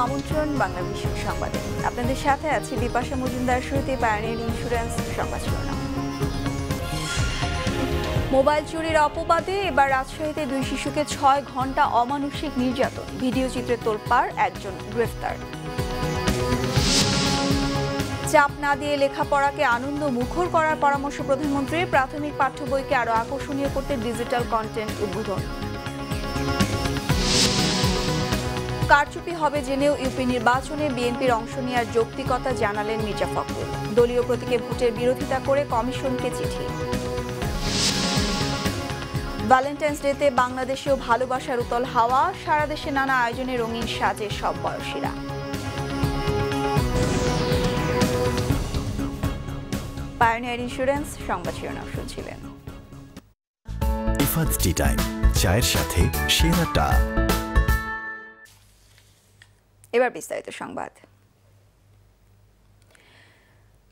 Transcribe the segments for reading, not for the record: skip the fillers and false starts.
আমন্ত্রণ বাংলা ভিশন সংবাদে। আপনাদের সাথে আছি বিপাশা মজুমদার। শুরুতে পায়োনিয়ার ইন্স্যুরেন্স সংবাদ শিরোনাম। মোবাইল চুরির অপবাদে এবার রাজশাহীতে 2 শিশুকে 6 ঘন্টা অমানুষিক নির্যাতন, ভিডিও চিত্রে তোলপাড়, একজন গ্রেফতার। চাপ না দিয়ে লেখাপড়াকে আনন্দ মুখর করার পরামর্শ প্রধানমন্ত্রীর। প্রাথমিক পাঠ্য বইকে আরো আকর্ষণীয় করতে ডিজিটাল কন্টেন্ট উদ্বোধন। কারচুপি হবে জেনেও ইউপি নির্বাচনে বিএনপির অংশ নেওয়ার যৌক্তিকতা জানালেন মির্জা ফখরুল। দলীয় প্রতীকে ভোটের বিরোধিতা করে কমিশনকে চিঠি। ভ্যালেন্টাইন্স ডেতে বাংলাদেশেও ভালোবাসার উতল হাওয়া, সারা দেশে নানা আয়োজনে রঙিন সাজে সব বয়সীরা। পায়োনিয়ার ইন্স্যুরেন্স সংবাদ শিরোনাম শুনছিলেন। ইফাদ টি টাইম, চায়ের সাথে সেরাটা। এবার বিস্তারিত সংবাদ।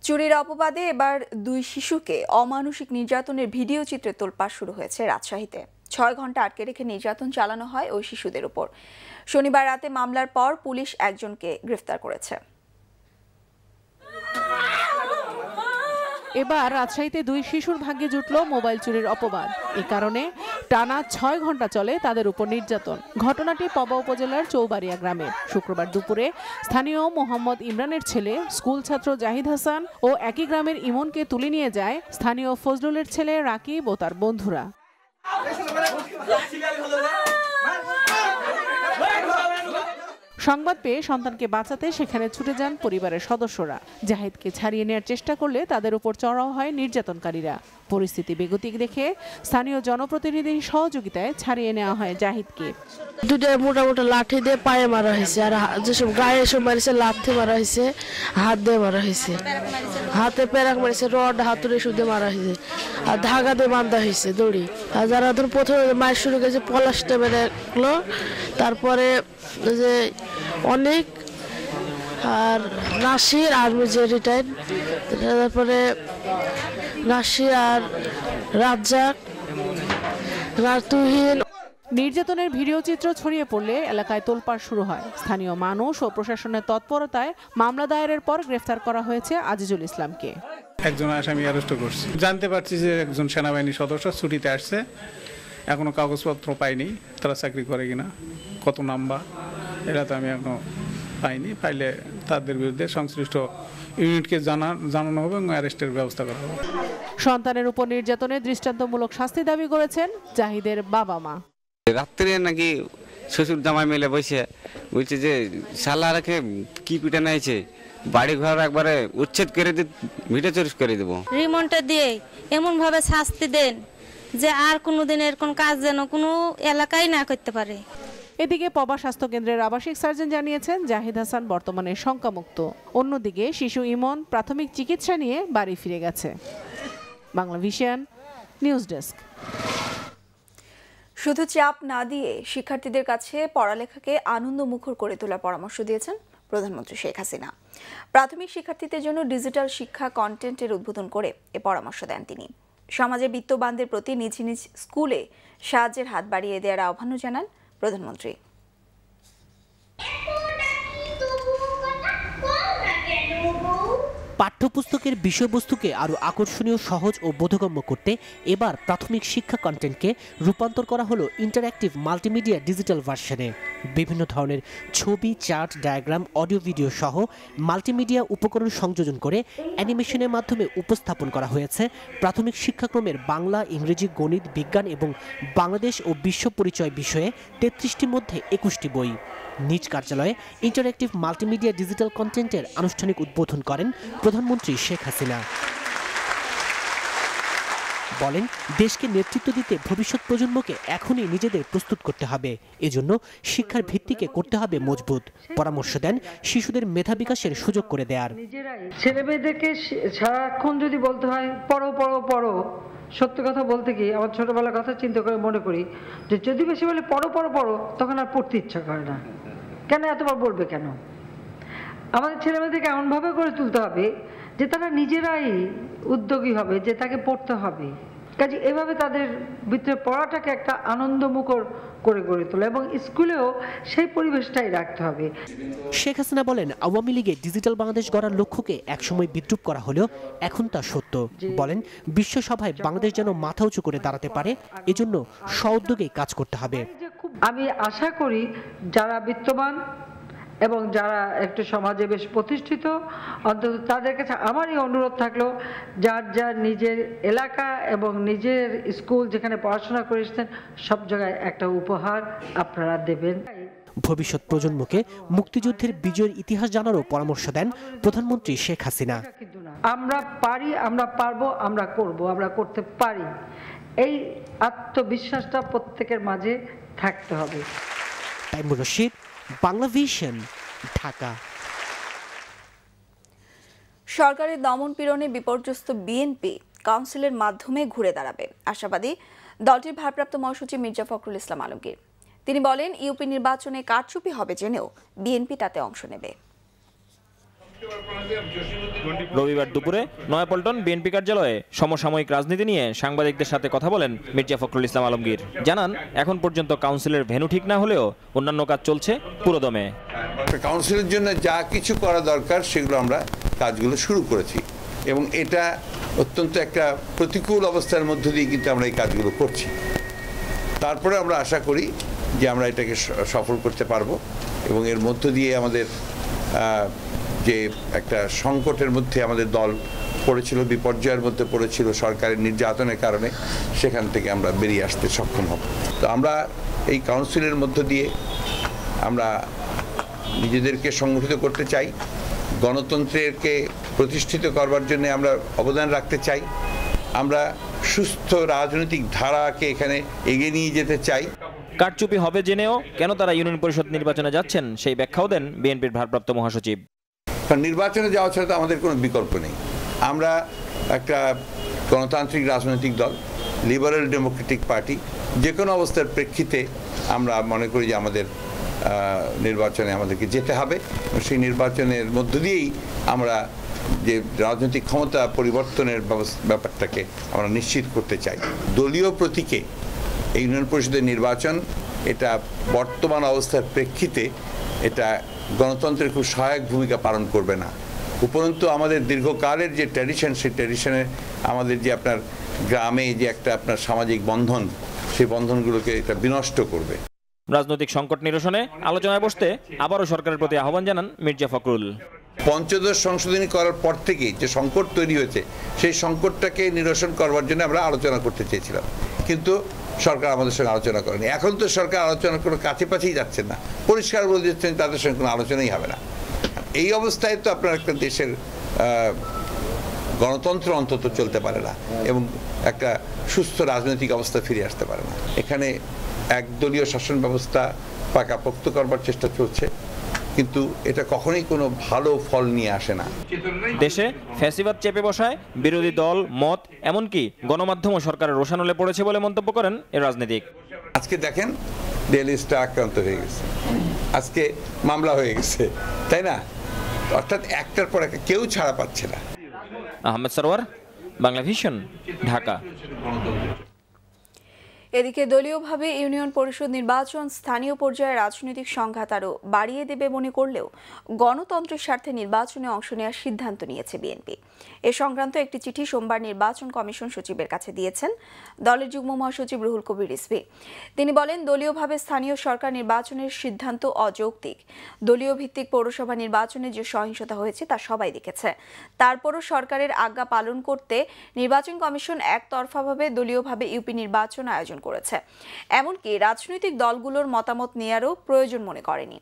চুরির অপবাদে এবার 2 শিশুকে অমানুষিক নির্যাতনের ভিডিও চিত্রে তোলপাড় শুরু হয়েছে রাজশাহীতে। 6 ঘন্টা আটকে রেখে নির্যাতন চালানো হয় ওই শিশুদের উপর। শনিবার রাতে মামলার পর পুলিশ একজনকে গ্রেফতার করেছে। এবার রাজশাহীতে 2 শিশুর ভাগ্যে জুটল মোবাইল চুরির অপবাদ। এ কারণে টানা 6 ঘন্টা চলে তাদের উপর নির্যাতন। ঘটনাটি পবা উপজেলার চৌবাড়িয়া গ্রামে। শুক্রবার দুপুরে স্থানীয় মোহাম্মদ ইমরানের ছেলে স্কুল ছাত্র জাহিদ হাসান ও একই গ্রামের ইমনকে তুলে নিয়ে যায় স্থানীয় ফজলুলের ছেলে রাকিব ও তার বন্ধুরা। সংবাদ পেয়ে সন্তানকে বাঁচাতে সেখানে ছুটে যান পরিবারের সদস্যরা। জাহিদকে ছাড়িয়ে নেওয়ার চেষ্টা করলে তাদের উপর চড়াও হয় নির্যাতনকারীরা। পরিস্থিতি বেগতিক দেখে স্থানীয় জনপ্রতিনিধির সহযোগিতায় ছাড়িয়ে নেওয়া হয় জাহিদকে। দুটো মোটা লাঠি দিয়ে পায়ে মারা হয়েছে, আর যেসব গায়ে এসব মারিছে লাঠি মারা হয়েছে, হাত দিয়ে মারা হয়েছে, হাতে পেরাক মারিছে, রড হাতুড়ে শুধু মারা হয়েছে, আর ধাগা দিয়ে বাঁধা হয়েছে দড়ি। আর যারা ধর প্রথমে মায়ের শুরু করেছে পলাশটা বেড়ে রাখলো, তারপরে যে অনেক আর নাসির আর্মি যে রিটায়ার্ড, তারপরে নাসির আর রাজ্জাক তুহিন। নির্যাতনের ভিডিও চিত্র ছড়িয়ে পড়লে এলাকায় তোলপাড় শুরু হয়। স্থানীয় মানুষ ও প্রশাসনের তৎপরতায় মামলা দায়েরের পর গ্রেফতার করা হয়েছে আজিজুল ইসলামকে। একজন আসামি অ্যারেস্ট করছে। জানতে পারছি যে একজন সেনাবাহিনীর সদস্য ছুটিতে আসছে, এখনো কাগজপত্র পাইনি, তারা চাকরি করে কিনা, কত নাম্বার, এটা তো আমি এখনো পাইনি। পাইলে তাদের বিরুদ্ধে সংশ্লিষ্ট ইউনিটকে জানানো হবে এবং অ্যারেস্টের ব্যবস্থা করা হবে। সন্তানের উপর নির্যাতনের দৃষ্টান্তমূলক শাস্তি দাবি করেছেন জাহিদের বাবা মা। রাত্রে নাকি শ্বশুর জামাই মিলে বলছে যে শালারাকে কি পিটা নিয়েছে, বাড়ি ঘর একবারে উচ্ছেদ করে ভিটে চুরিশ করে দেবো। রিমন্ডে দিয়ে এমন ভাবে শাস্তি দেন যে আর কোনোদিন এরকম কাজ যেন কোনো এলাকায় না করতে পারে। এদিকে পবা স্বাস্থ্য কেন্দ্রের আবাসিক সার্জন জানিয়েছেন জাহিদ হাসান বর্তমানে শঙ্কামুক্ত। অন্যদিকে শিশু ইমন প্রাথমিক চিকিৎসা নিয়ে বাড়ি ফিরে গেছে। Bangla vision news desk. শুধু চাপ না দিয়ে শিক্ষার্থীদের কাছে পড়ালেখাকে আনন্দমুখর করে তোলার পরামর্শ দিয়েছেন প্রধানমন্ত্রী শেখ হাসিনা। প্রাথমিক শিক্ষার্থীদের জন্য ডিজিটাল শিক্ষা কন্টেন্টের উদ্বোধন করে এ পরামর্শ দেন তিনি। সমাজের বিত্তবানদের প্রতি নিজ নিজ স্কুলে সাহায্যের হাত বাড়িয়ে দেওয়ার আহ্বানও জানান প্রধানমন্ত্রী। পাঠ্যপুস্তকের বিষয়বস্তুকে আরও আকর্ষণীয়, সহজ ও বোধগম্য করতে এবার প্রাথমিক শিক্ষা কন্টেন্টকে রূপান্তর করা হলো ইন্টারঅ্যাক্টিভ মাল্টিমিডিয়া ডিজিটাল ভার্সনে। বিভিন্ন ধরনের ছবি, চার্ট, ডায়াগ্রাম, অডিও, ভিডিও সহ মাল্টিমিডিয়া উপকরণ সংযোজন করে অ্যানিমেশনের মাধ্যমে উপস্থাপন করা হয়েছে প্রাথমিক শিক্ষাক্রমের বাংলা, ইংরেজি, গণিত, বিজ্ঞান এবং বাংলাদেশ ও বিশ্ব পরিচয় বিষয়ে 33টির মধ্যে 21টি বই। নিজ কার্যালয়ে ইন্টারঅ্যাক্টিভ মাল্টিমিডিয়া ডিজিটাল কন্টেন্টের আনুষ্ঠানিক উদ্বোধন করেন প্রধানমন্ত্রী শেখ হাসিনা। বলেন, দেশকে নেতৃত্ব দিতে ভবিষ্যৎ প্রজন্মকে এখনই নিজেদের প্রস্তুত করতে হবে। এজন্য শিক্ষার ভিত্তিকে করতে হবে মজবুত। পরামর্শ দেন শিশুদের মেধা বিকাশের সুযোগ করে দেয়ার। ছেলেমেয়েদেরকে সারাক্ষণ যদি বলতে হয় পড়ো পড়ো পড়ো, সত্য কথা বলতে কি আমার ছোটবেলার কথা চিন্তা করে মনে করি যে যদি বেশি বলে পড়ো পড়ো পড়ো, তখন আর পড়তে ইচ্ছা করে না। কেন এতবার বলবে কেন? আমাদের ছেলেমেয়েদেরকে এমনভাবে গড়ে তুলতে হবে যে তারা নিজেরাই উদ্যোগী হবে, যে তাকে পড়তে হবে। কাজে এভাবে তাদের ভিতরে পড়াটাকে একটা আনন্দমুখর করে গড়ে তোলা এবং স্কুলেও সেই পরিবেশটাই রাখতে হবে। শেখ হাসিনা বলেন, আওয়ামী লীগে ডিজিটাল বাংলাদেশ গড়ার লক্ষ্যকে একসময় বিদ্রূপ করা হলেও এখন তা সত্য। বলেন, বিশ্বসভায় বাংলাদেশ যেন মাথা উঁচু করে দাঁড়াতে পারে, এজন্য সউদ্যোগে কাজ করতে হবে। আমি আশা করি যারা বিত্তবান এবং যারা একটু সমাজে বেশ প্রতিষ্ঠিত, অন্তত তাদের কাছে আমারই অনুরোধ থাকলো, যার যার নিজের এলাকা এবং নিজের স্কুল যেখানে পড়াশোনা করে এসেছেন সব জায়গায় একটা উপহার আপনারা দেবেন। ভবিষ্যৎ প্রজন্মকে মুক্তিযুদ্ধের বিজয়ের ইতিহাস জানারও পরামর্শ দেন প্রধানমন্ত্রী শেখ হাসিনা। আমরা পারি, আমরা পারবো, আমরা করব, আমরা করতে পারি, এই আত্মবিশ্বাসটা প্রত্যেকের মাঝে থাকতে হবে। তাইমুর রশিদ, বাংলা ভিশন, ঢাকা। সরকারের দমন পীড়নে বিপর্যস্ত বিএনপি কাউন্সিলের মাধ্যমে ঘুরে দাঁড়াবে আশাবাদী দলটির ভারপ্রাপ্ত মহাসচিব মির্জা ফখরুল ইসলাম আলমগীর। তিনি বলেন, ইউপি নির্বাচনে কারচুপি হবে জেনেও বিএনপি তাতে অংশ নেবে। রবিবার দুপুরে নয়াপল্টন বিএনপি কার্যালয়ে সমসাময়িক রাজনীতি নিয়ে সাংবাদিকদের সাথে কথা বলেন মির্জা ফখরুল ইসলাম আলমগীর। জানান, এখন পর্যন্ত কাউন্সিলের ভেন্যু ঠিক না হলেও অন্যান্য কাজ চলছে পুরোদমে। কাউন্সিলের জন্য যা কিছু করা দরকার সেগুলো আমরা কাজগুলো শুরু করেছি এবং এটা অত্যন্ত একটা প্রতিকূল অবস্থার মধ্য দিয়ে কিন্তু আমরা এই কাজগুলো করছি। তারপরে আমরা আশা করি যে আমরা এটাকে সফল করতে পারবো এবং এর মধ্য দিয়ে আমাদের যে একটা সংকটের মধ্যে আমাদের দল পড়েছিল, বিপর্যয়ের মধ্যে পড়েছিল সরকারের নির্যাতনের কারণে, সেখান থেকে আমরা বেরিয়ে আসতে সক্ষম হব। তো আমরা এই কাউন্সিলের মধ্য দিয়ে আমরা নিজেদেরকে সংগঠিত করতে চাই, গণতন্ত্রকে প্রতিষ্ঠিত করবার জন্য আমরা অবদান রাখতে চাই, আমরা সুস্থ রাজনৈতিক ধারাকে এখানে এগিয়ে নিয়ে যেতে চাই। কারচুপি হবে জেনেও কেন তারা ইউনিয়ন পরিষদ নির্বাচনে যাচ্ছেন সেই ব্যাখ্যাও দেন বিএনপির ভারপ্রাপ্ত মহাসচিব। নির্বাচনে যাওয়া ছাড়া তো আমাদের কোনো বিকল্প নেই। আমরা একটা গণতান্ত্রিক রাজনৈতিক দল, লিবারেল ডেমোক্রেটিক পার্টি, যে কোনো অবস্থার প্রেক্ষিতে আমরা মনে করি যে আমাদের নির্বাচনে আমাদেরকে যেতে হবে। সেই নির্বাচনের মধ্য দিয়েই আমরা যে রাজনৈতিক ক্ষমতা পরিবর্তনের ব্যাপারটাকে আমরা নিশ্চিত করতে চাই। দলীয় প্রতীকে এই ইউনিয়ন পরিষদের নির্বাচন, এটা বর্তমান অবস্থার প্রেক্ষিতে এটা গণতন্ত্রের খুব সহায়ক ভূমিকা পালন করবে না। উপরন্তু আমাদের দীর্ঘকালের যে ট্র্যাডিশন, সেই ট্র্যাডিশনে আমাদের যে আপনার গ্রামে যে একটা আপনার সামাজিক বন্ধন, সেই বন্ধনগুলোকে এটা বিনষ্ট করবে। রাজনৈতিক সংকট নিরসনে আলোচনায় বসতে আবারও সরকারের প্রতি আহ্বান জানান মির্জা ফখরুল। পঞ্চদশ সংশোধনী করার পর থেকে যে সংকট তৈরি হয়েছে, সেই সংকটটাকে নিরসন করবার জন্য আমরা আলোচনা করতে চেয়েছিলাম, কিন্তু সরকার আমাদের সঙ্গে আলোচনা করেনি। এখন তো সরকার আলোচনা কোনো কাছেপাছেই যাচ্ছেন না, পরিষ্কার বলে দিচ্ছেন তাদের সঙ্গে কোনো আলোচনাই হবে না। এই অবস্থায় তো আপনার একটা দেশের গণতন্ত্র অন্তত চলতে পারে না এবং একটা সুস্থ রাজনৈতিক অবস্থা ফিরে আসতে পারে না। এখানে একদলীয় শাসন ব্যবস্থা পাকাপোক্ত করবার চেষ্টা চলছে, কিন্তু এটা কখনোই কোনো ভালো ফল নিয়ে আসে না। দেশে ফ্যাসিবাদ চেপে বসায় বিরোধী দল, মত, এমনকি গণমাধ্যমও সরকারের রোষানলে পড়েছে বলে মন্তব্য করেন এ রাজনীতিক। আজকে দেখেন ডেইলি স্টার আক্রান্ত হয়ে গেছে, আজকে মামলা হয়ে গেছে, তাই না? অর্থাৎ একটার পর একটা কেউ ছাড়া পাচ্ছে না। আহমেদ সরওয়ার, বাংলা ভিশন, ঢাকা। এদিকে দলীয়ভাবে ইউনিয়ন পরিষদ নির্বাচন স্থানীয় পর্যায়ে রাজনৈতিক সংঘাত আরও বাড়িয়ে দেবে মনে করলেও গণতন্ত্রের স্বার্থে নির্বাচনে অংশ নেওয়ার সিদ্ধান্ত নিয়েছে বিএনপি। এ সংক্রান্ত একটি চিঠি সোমবার নির্বাচন কমিশন সচিবের কাছে দিয়েছেন দলের যুগ্ম মহাসচিব রুহুল কবির রিজভী। তিনি বলেন, দলীয়ভাবে স্থানীয় সরকার নির্বাচনের সিদ্ধান্ত অযৌক্তিক। দলীয় ভিত্তিক পৌরসভা নির্বাচনে যে সহিংসতা হয়েছে তা সবাই দেখেছে। তারপরও সরকারের আজ্ঞা পালন করতে নির্বাচন কমিশন একতরফাভাবে দলীয়ভাবে ইউপি নির্বাচন আয়োজন করেছে। এমনকি রাজনৈতিক দলগুলোর মতামত নেয়ারও প্রয়োজন মনে করেনি।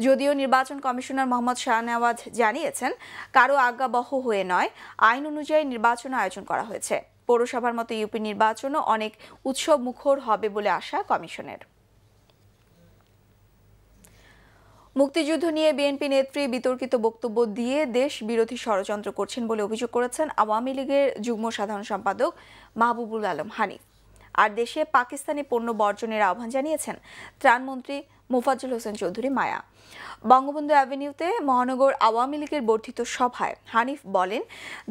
যদিও নির্বাচন কমিশনার মোহাম্মদ শাহনেওয়াজ জানিয়েছেন, কারো আজ্ঞাবহ হয়ে নয়, আইন অনুযায়ী নির্বাচন আয়োজন করা হয়েছে। পৌরসভার মতো ইউপি নির্বাচনও অনেক উৎসব মুখর হবে বলে আশা কমিশনের। মুক্তিযুদ্ধ নিয়ে বিএনপি নেত্রী বিতর্কিত বক্তব্য দিয়ে দেশ বিরোধী ষড়যন্ত্র করছেন বলে অভিযোগ করেছেন আওয়ামী লীগের যুগ্ম সাধারণ সম্পাদক মাহবুবুল আলম হানিফ। আর দেশে পাকিস্তানি পণ্য বর্জনের আহ্বান জানিয়েছেন ত্রাণমন্ত্রী মোফাজ্জল হোসেন চৌধুরী মায়া। বঙ্গবন্ধু অ্যাভিনিউতে মহানগর আওয়ামী লীগের বর্ধিত সভায় হানিফ বলেন,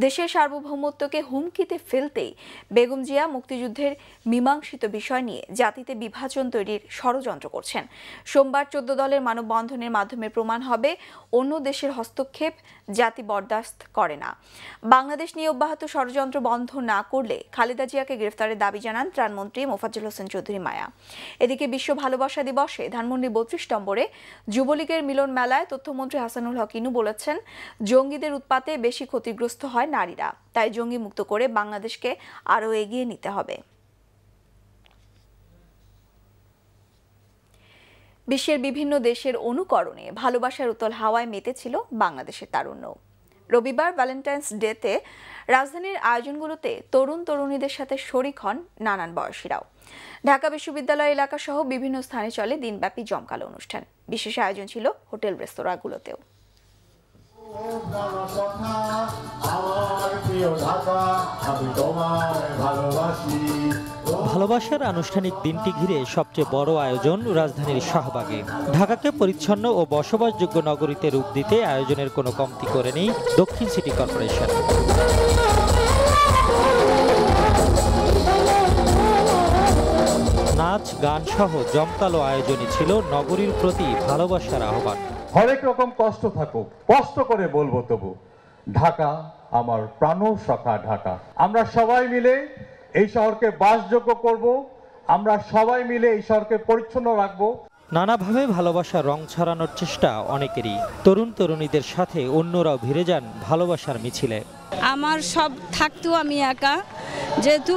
দেশের সার্বভৌমত্বকে হুমকিতে ফেলতেই বেগম জিয়া মুক্তিযুদ্ধের মীমাংসিত বিষয় নিয়ে জাতিতে বিভাজন তৈরির ষড়যন্ত্র করছেন। সোমবার 14 দলের মানববন্ধনের মাধ্যমে প্রমাণ হবে অন্য দেশের হস্তক্ষেপ জাতি বরদাস্ত করে না। বাংলাদেশ নিয়ে অব্যাহত ষড়যন্ত্র বন্ধ না করলে খালেদা জিয়াকে গ্রেফতারের দাবি জানান ত্রাণমন্ত্রী মোফাজ্জল হোসেন চৌধুরী মায়া। এদিকে বিশ্ব ভালোবাসা দিবসে ধানমন্ডি 32 নম্বরে যুবলীগের মিলন মেলায় তথ্যমন্ত্রী হাসানুল হক ইনু বলেছেন, জঙ্গিদের উৎপাতে বেশি ক্ষতিগ্রস্ত হয় নারীরা, তাই জঙ্গি মুক্ত করে বাংলাদেশকে আরও এগিয়ে নিতে হবে। বিশ্বের বিভিন্ন দেশের অনুকরণে ভালোবাসার উতল হাওয়ায় মেতেছিল বাংলাদেশের তারুণ্য। রবিবার ভ্যালেন্টাইন্স ডেতে রাজধানীর আয়োজনগুলোতে তরুণ তরুণীদের সাথে শরিক হন নানান বয়সীরাও। ঢাকা বিশ্ববিদ্যালয় এলাকা সহ বিভিন্ন স্থানে চলে দিনব্যাপী জমকালো অনুষ্ঠান। বিশেষ আয়োজন ছিল হোটেল রেস্তোরাঁগুলোতেও। ভালোবাসার আনুষ্ঠানিক দিনটি ঘিরে সবচেয়ে বড় আয়োজন রাজধানীর শাহবাগে। ঢাকাকে পরিচ্ছন্ন ও বসবাসযোগ্য নগরীতে রূপ দিতে আয়োজনের কোনো কমতি করেনি দক্ষিণ সিটি কর্পোরেশন। নাচ গান সহ জমকালো আয়োজনই ছিল নগরীর প্রতি ভালোবাসার আহ্বান। হরেক রকম কষ্ট থাকুক, কষ্ট করে বলবো তবু ঢাকা আমার প্রাণ সখা ঢাকা। আমরা সবাই মিলে এই শহরকে বাসযোগ্য করব, আমরা সবাই মিলে এই শহরকে পরিচ্ছন্ন রাখবো। নানাভাবে ভালোবাসার রং ছড়ানোর চেষ্টা অনেকেরই। তরুণ তরুণীদের সাথে অন্যরাও ভিড়ে যান ভালোবাসার মিছিলে। আমার সব থাকতেও আমি একা, যেহেতু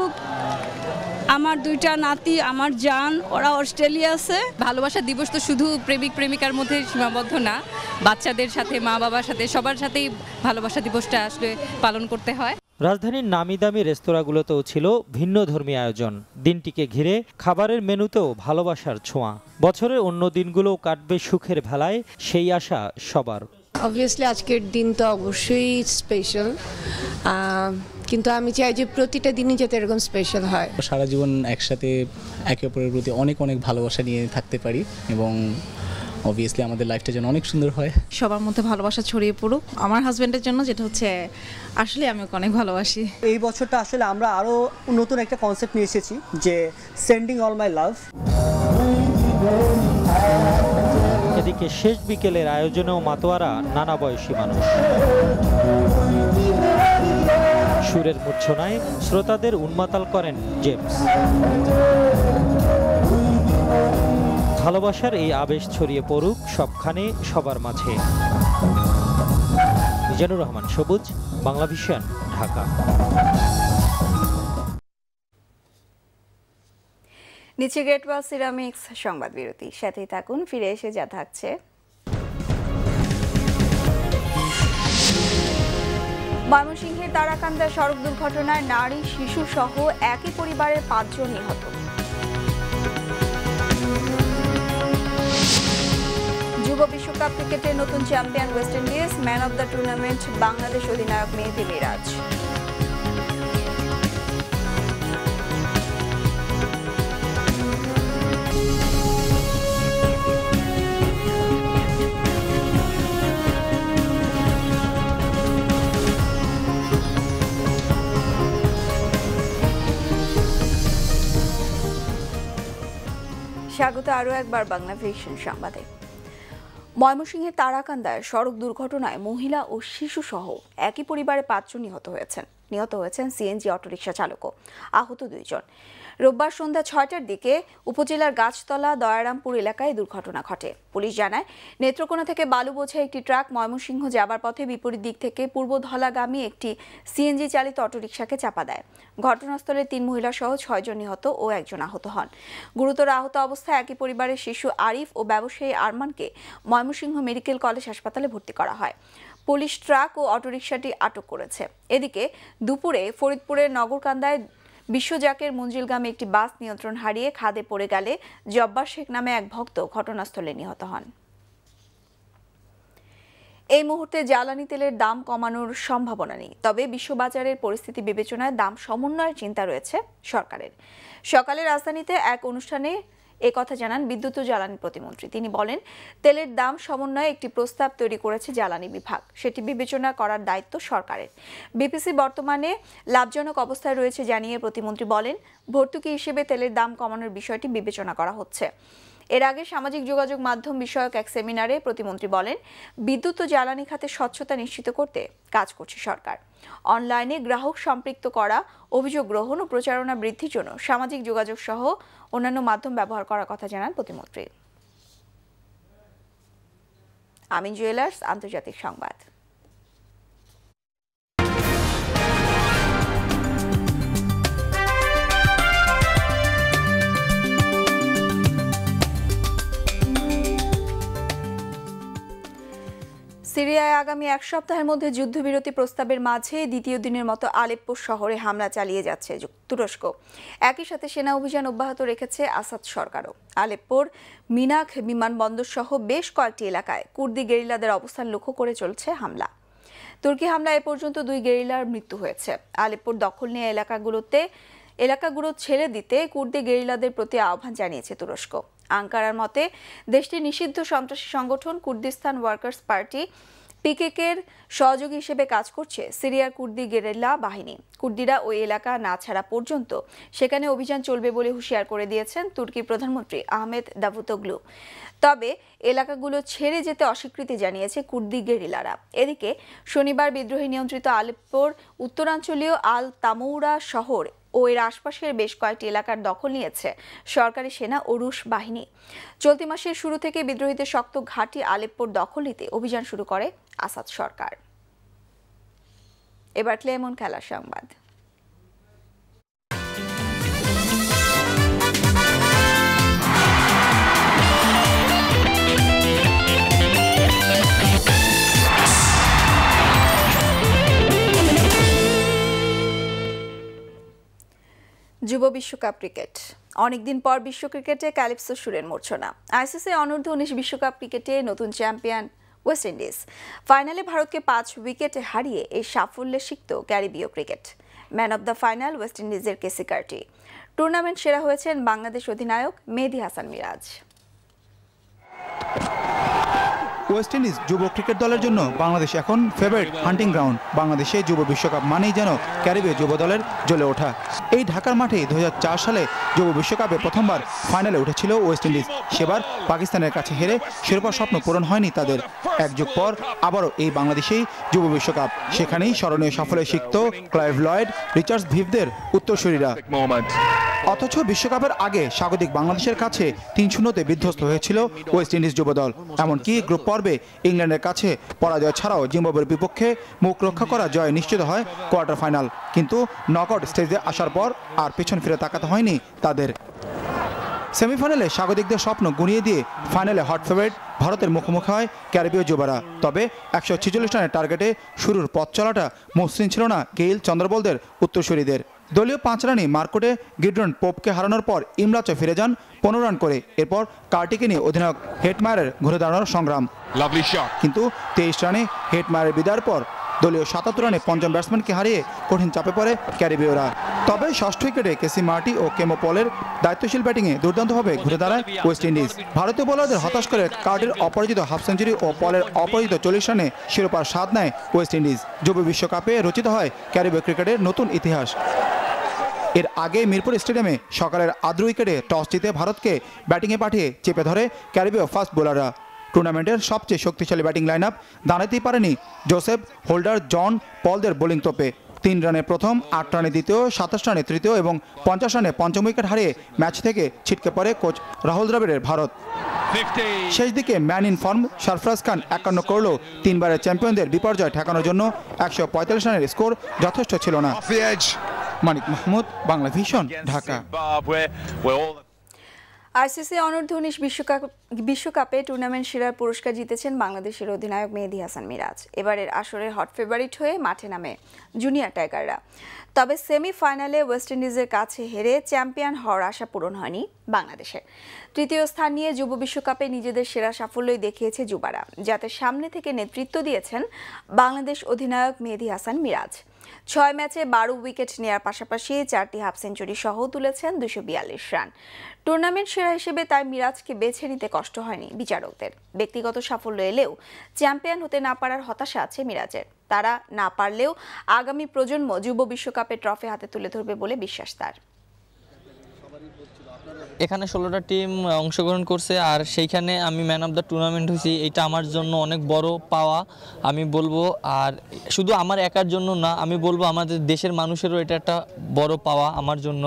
আমার দুইটা নাতি, আমার জান, ওরা অস্ট্রেলিয়া আছে। ভালোবাসা দিবস তো শুধু প্রেমিক প্রেমিকার মধ্যে সীমাবদ্ধ না, বাচ্চাদের সাথে, মা বাবার সাথে, সবার সাথেই ভালোবাসা দিবসটা আসলে পালন করতে হয়। রাজধানীর নামি দামি রেস্তোরাঁগুলোতেও ছিল ভিন্ন ধর্মী আয়োজন। দিনটিকে ঘিরে খাবারের মেনুতেও ভালোবাসার ছোঁয়া। বছরের অন্য দিনগুলোও কাটবে সুখের ভেলায়, সেই আশা সবার। অবভিয়াসলি আজকের দিন তো অবশ্যই স্পেশাল, কিন্তু আমি চাই যে প্রতিটা দিনই যাতে এরকম স্পেশাল হয়। সারা জীবন একসাথে একে অপরের প্রতি অনেক অনেক ভালোবাসা নিয়ে থাকতে পারি এবং অবভিয়াসলি আমাদের লাইফটা যেন অনেক সুন্দর হয়। সবার মধ্যে ভালোবাসা ছড়িয়ে পড়ুক। আমার হাজবেন্ডের জন্য, যেটা হচ্ছে আসলে আমি ওকে অনেক ভালোবাসি। এই বছরটা আসলে আমরা আরো নতুন একটা কনসেপ্ট নিয়ে এসেছি, যে সেন্ডিং অল মাই লাভ। এদিকে শেষ বিকেলের আয়োজনেও মাতোয়ারা নানা বয়সী মানুষ। সুরের মূর্ছনায় শ্রোতাদের উন্মাতাল করেন জেমস। ভালোবাসার এই আবেশ ছড়িয়ে পড়ুক সবখানে, সবার মাঝে। মিজানুর রহমান সবুজ, বাংলা ভিশন, ঢাকা। নিচে গ্রেট ওয়াল সিরামিক্স সংবাদ বিরতি, সাথেই থাকুন, ফিরে এসে যা থাকছে। ময়মনসিংহের তারাকান্দা সড়ক দুর্ঘটনায় নারী শিশু সহ একই পরিবারের 5 জন নিহত। যুব বিশ্বকাপ ক্রিকেটের নতুন champion West Indies, man of the tournament Bangladesh অধিনায়ক মেহেদী মিরাজ। স্বাগত আরও একবার বাংলা ভিশন সংবাদে। ময়মনসিংহের তারাকান্দায় সড়ক দুর্ঘটনায় মহিলা ও শিশু সহ একই পরিবারে 5 জন নিহত হয়েছেন সিএনজি অটোরিকশা চালকও, আহত 2 জন। রোববার সন্ধ্যা 6টার দিকে উপজেলার গাছতলা দয়ারামপুর এলাকায় দুর্ঘটনা ঘটে। পুলিশ জানায়, নেত্রকোনা থেকে বালু বোঝাই একটি ট্রাক ময়মনসিংহ যাবার পথে বিপরীত দিক থেকে পূর্ব ধলাগামী একটি সিএনজি চালিত অটোরিকশাকে চাপা দেয়। ঘটনাস্থলে 3 মহিলা সহ 6 জন নিহত ও 1 জন আহত হন। গুরুতর আহত অবস্থায় একই পরিবারের শিশু আরিফ ও ব্যবসায়ী আরমানকে ময়মনসিংহ মেডিকেল কলেজ হাসপাতালে ভর্তি করা হয়। পুলিশ ট্রাক ও অটোরিকশাটি আটক করেছে। এদিকে দুপুরে ফরিদপুরের নগরকান্দায় বিশ্বজাকের মঞ্জিলগামী একটি বাস নিয়ন্ত্রণ হারিয়ে খাদে পড়ে গেলে জব্বার শেখ নামে এক ভক্ত ঘটনাস্থলে নিহত হন। এই মুহূর্তে জ্বালানি তেলের দাম কমানোর সম্ভাবনা নেই, তবে বিশ্ববাজারের পরিস্থিতি বিবেচনায় দাম সমন্বয়ের চিন্তা রয়েছে সরকারের। সকালে রাজধানীতে এক অনুষ্ঠানে কথা জানান বিদ্যুৎ ও জ্বালানি প্রতিমন্ত্রী। তিনি বলেন, তেলের দাম সমন্বয়ে একটি প্রস্তাব তৈরি করেছে জ্বালানি বিভাগ, সেটি বিবেচনা করার দায়িত্ব সরকারের। বিপিসি বর্তমানে লাভজনক অবস্থায় রয়েছে জানিয়ে প্রতিমন্ত্রী বলেন, ভর্তুকি হিসেবে তেলের দাম কমানোর বিষয়টি বিবেচনা করা হচ্ছে। এর আগে সামাজিক যোগাযোগ মাধ্যম বিষয়ক এক সেমিনারে প্রতিমন্ত্রী বলেন, বিদ্যুৎ ও জ্বালানি খাতে স্বচ্ছতা নিশ্চিত করতে কাজ করছে সরকার। অনলাইনে গ্রাহক সম্পৃক্ত করা, অভিযোগ গ্রহণ ও প্রচারণা বৃদ্ধির জন্য সামাজিক যোগাযোগ সহ অন্যান্য মাধ্যম ব্যবহার করার কথা জানান প্রতিমন্ত্রী। আমিন জুয়েলার্স, আন্তর্জাতিক সংবাদ। সিরিয়ায় আগামী এক সপ্তাহের মধ্যে যুদ্ধবিরতি প্রস্তাবের মাঝে দ্বিতীয় দিনের মতো আলেপ্পো শহরে হামলা চালিয়ে যাচ্ছে তুরস্ক। একই সাথে সেনা অভিযান অব্যাহত রেখেছে আসাদ সরকারও। আলেপ্পোর মিনাখ বিমানবন্দর সহ বেশ কয়েকটি এলাকায় কুর্দি গেরিলাদের অবস্থান লক্ষ্য করে চলছে হামলা। তুর্কি হামলায় এ পর্যন্ত 2 গেরিলার মৃত্যু হয়েছে। আলেপ্পোর দখল নিয়ে এলাকাগুলো ছেড়ে দিতে কুর্দি গেরিলাদের প্রতি আহ্বান জানিয়েছে তুরস্ক। আঙ্কারার মতে, দেশটির নিষিদ্ধ সন্ত্রাসী সংগঠন কুর্দিস্তান ওয়ার্কার্স পার্টি পিকেকের সহযোগী হিসেবে কাজ করছে সিরিয়ার কুর্দি গেরিলা বাহিনী। কুর্দিরা ওই এলাকা না ছাড়া পর্যন্ত সেখানে অভিযান চলবে বলে হুঁশিয়ার করে দিয়েছেন তুর্কির প্রধানমন্ত্রী আহমেদ দাভুতোগলু। তবে এলাকাগুলো ছেড়ে যেতে অস্বীকৃতি জানিয়েছে কুর্দি গেরিলারা। এদিকে শনিবার বিদ্রোহী নিয়ন্ত্রিত আলেপ্পোর উত্তরাঞ্চলীয় আল তামৌরা শহর ও এর আশপাশের বেশ কয়েকটি এলাকার দখল নিয়েছে সরকারি সেনা ও রুশ বাহিনী। চলতি মাসের শুরু থেকে বিদ্রোহীদের শক্ত ঘাঁটি আলেপ্পোর দখল নিতে অভিযান শুরু করে আসাদ সরকার। এবার ক্লেমন খেলার সংবাদ। যুব বিশ্বকাপ ক্রিকেট। অনেকদিন পর বিশ্ব ক্রিকেটে ক্যালিপসো সুরের মূর্ছনা। আইসিসি অনূর্ধ্ব 19 বিশ্বকাপ ক্রিকেটে নতুন চ্যাম্পিয়ন ওয়েস্ট ইন্ডিজ। ফাইনালে ভারতকে 5 উইকেটে হারিয়ে এই সাফল্যে সিক্ত ক্যারিবীয় cricket. Man of the final West ইন্ডিজের কেসি কার্টি। টুর্নামেন্ট সেরা হয়েছেন বাংলাদেশ অধিনায়ক মেহেদী হাসান মিরাজ। ওয়েস্ট ইন্ডিজ যুব ক্রিকেট দলের জন্য বাংলাদেশ এখন ফেভারিট হান্টিং গ্রাউন্ড। বাংলাদেশে যুব বিশ্বকাপ মানেই যেন ক্যারিবীয় যুব দলের জ্বলে ওঠা। এই ঢাকার মাঠে 2004 সালে যুব বিশ্বকাপে প্রথমবার ফাইনালে উঠেছিল ওয়েস্ট ইন্ডিজ। সেবার পাকিস্তানের কাছে হেরে শিরোপা স্বপ্ন পূরণ হয়নি তাদের। এক যুগ পর আবারও এই বাংলাদেশেই যুব বিশ্বকাপ। সেখানেই স্মরণীয় সাফল্যে সিক্ত ক্লাইভ লয়েড, রিচার্ডস ভিভদের উত্তরসূরিরা। অথচ বিশ্বকাপের আগে স্বাগতিক বাংলাদেশের কাছে 3-0-তে বিধ্বস্ত হয়েছিল ওয়েস্ট ইন্ডিজ যুব দল। এমনকি গ্রুপ পর্বে ইংল্যান্ডের কাছে পরাজয় ছাড়াও জিম্বাবুয়ের বিপক্ষে মুখ রক্ষা করা জয় নিশ্চিত হয় কোয়ার্টার ফাইনাল। কিন্তু নকআউট স্টেজে আসার পর আর পেছন ফিরে তাকাতে হয়নি তাদের। সেমিফাইনালে স্বাগতিকদের স্বপ্ন গুঁড়িয়ে দিয়ে ফাইনালে হট ফেভারিট ভারতের মুখোমুখি হয় ক্যারিবীয় যুবরা। তবে 146 রানের টার্গেটে শুরুর পথ চলাটা মসৃণ ছিল না গেইল চন্দ্রবোলদের উত্তরসূরিদের। দলীয় 5 রানে মার্কোটে গিডরন পোপকে হারানোর পর ইমরাচও ফিরে যান 15 রান করে। এরপর কার্টিকে নিয়ে অধিনায়ক হেটমায়ারের ঘুরে দাঁড়ানোর সংগ্রাম। কিন্তু 23 রানে হেটমায়ারের বিদায়ের পর দলীয় 77 রানে পঞ্চম ব্যাটসম্যানকে হারিয়ে কঠিন চাপে পড়ে ক্যারিবীয়রা। তবে ষষ্ঠ উইকেটে কেসি মার্টি ও কেমো পলের দায়িত্বশীল ব্যাটিংয়ে দুর্দান্তভাবে ঘুরে দাঁড়ায় ওয়েস্ট ইন্ডিজ। ভারতীয় বোলারদের হতাশ করে কার্টির অপরাজিত হাফ সেঞ্চুরি ও পলের অপরাজিত 40 রানে শিরোপার স্বাদ নেয় ওয়েস্ট ইন্ডিজ। যুব বিশ্বকাপে রচিত হয় ক্যারিবীয় ক্রিকেটের নতুন ইতিহাস। এর আগে মিরপুর স্টেডিয়ামে সকালের আদ্র উইকেটে টস জিতে ভারতকে ব্যাটিংয়ে পাঠিয়ে চেপে ধরে ক্যারিবীয় ফাস্ট বোলাররা। টুর্নামেন্টের সবচেয়ে শক্তিশালী ব্যাটিং লাইন আপ দাঁড়াতেই পারেনি জোসেফ, হোল্ডার, জন, পলদের বোলিং তোপে। 3 রানে প্রথম, 8 রানে দ্বিতীয়, 27 রানে তৃতীয় এবং 50 রানে পঞ্চম উইকেট হারিয়ে ম্যাচ থেকে ছিটকে পড়ে কোচ রাহুল দ্রাবিড়ের ভারত। শেষ দিকে ম্যান ইন ফর্ম সরফরাজ খান 51 করলেও 3 বারের চ্যাম্পিয়নদের বিপর্যয় ঠেকানোর জন্য 145 রানের স্কোর যথেষ্ট ছিল না। মানিক মাহমুদ, বাংলা ভিশন, ঢাকা। আইসিসি অনূর্ধ্ব 19 বিশ্বকাপে টুর্নামেন্ট সেরার পুরস্কার জিতেছেন বাংলাদেশের অধিনায়ক মেহেদী হাসান মিরাজ। এবারের আসরের হট ফেভারিট হয়ে মাঠে নামে জুনিয়র টাইগাররা। তবে সেমিফাইনালে ওয়েস্ট ইন্ডিজের কাছে হেরে চ্যাম্পিয়ন হওয়ার আশা পূরণ হয়নি বাংলাদেশের। তৃতীয় স্থান নিয়ে যুব বিশ্বকাপে নিজেদের সেরা সাফল্যই দেখিয়েছে যুবারা, যাতে সামনে থেকে নেতৃত্ব দিয়েছেন বাংলাদেশ অধিনায়ক মেহেদী হাসান মিরাজ। 6 ম্যাচে 12 উইকেট নেয়ার পাশাপাশি 4টি হাফ সেঞ্চুরি সহ তুলেছেন 242 রান। টুর্নামেন্ট সেরা হিসেবে তাই মিরাজকে বেছে নিতে কষ্ট হয়নি বিচারকদের। ব্যক্তিগত সাফল্য এলেও চ্যাম্পিয়ন হতে না পারার হতাশা আছে মিরাজের। তারা না পারলেও আগামী প্রজন্ম যুব বিশ্বকাপে ট্রফি হাতে তুলে ধরবে বলে বিশ্বাস তার। এখানে 16টা টিম অংশগ্রহণ করছে আর সেইখানে আমি ম্যান অফ দ্য টুর্নামেন্ট হয়েছি, এটা আমার জন্য অনেক বড় পাওয়া আমি বলবো। আর শুধু আমার একার জন্য না, আমি বলবো আমাদের দেশের মানুষেরও এটা একটা বড় পাওয়া আমার জন্য,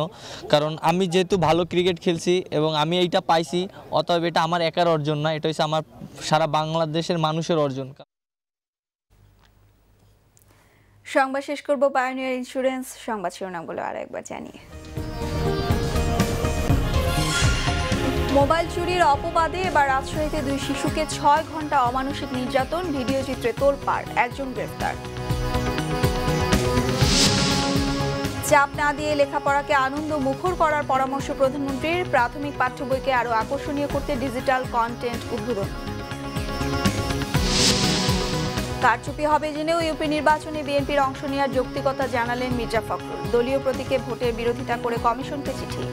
কারণ আমি যেহেতু ভালো ক্রিকেট খেলছি এবং আমি এইটা পাইছি, অতএব এটা আমার একার অর্জন না, এটা হচ্ছে আমার সারা বাংলাদেশের মানুষের অর্জন। সংবাদ শেষ করব পায়োনিয়ার ইন্স্যুরেন্স সংবাদ শিরোনামগুলো আরেকবার জানিয়ে। মোবাইল চুরির অপবাদে এবার রাজশাহীতে 2 শিশুকে 6 ঘন্টা অমানসিক নির্যাতন, ভিডিও চিত্রে তোলপাড়, একজন গ্রেফতার। চাপ না দিয়ে লেখাপড়াকে আনন্দ মুখর করার পরামর্শ প্রধানমন্ত্রীর। প্রাথমিক পাঠ্য বইকে আরো আকর্ষণীয় করতে ডিজিটাল কন্টেন্ট উদ্বোধন। কারচুপি হবে জেনেও ইউপি নির্বাচনে বিএনপির অংশ নেওয়ার যৌক্তিকতা জানালেন মির্জা ফখরুল। দলীয় প্রতীকে ভোটের বিরোধিতা করে কমিশনকে চিঠি।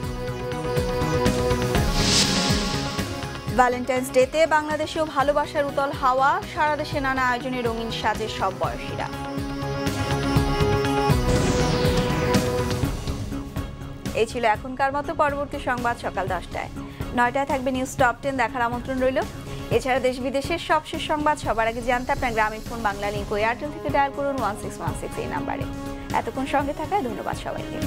ভ্যালেন্টাইন্স ডেতে বাংলাদেশেও ভালোবাসার উতল হাওয়া, সারা দেশে নানা আয়োজনে রঙিন সাজে সব বয়সীরা। এই ছিল এখনকার মতো। পরবর্তী সংবাদ সকাল 10টায়। 9টায় থাকবে নিউজ টপ 10 দেখার আমন্ত্রণ রইল। এছাড়া দেশ বিদেশের সবশেষ সংবাদ সবার আগে জানতে আপনার গ্রামীণ ফোন বাংলা লিংক ও এয়ারটেল থেকে ডায়াল করুন 1616 এই নাম্বারে। এতক্ষণ সঙ্গে থাকায় ধন্যবাদ সবাইকে।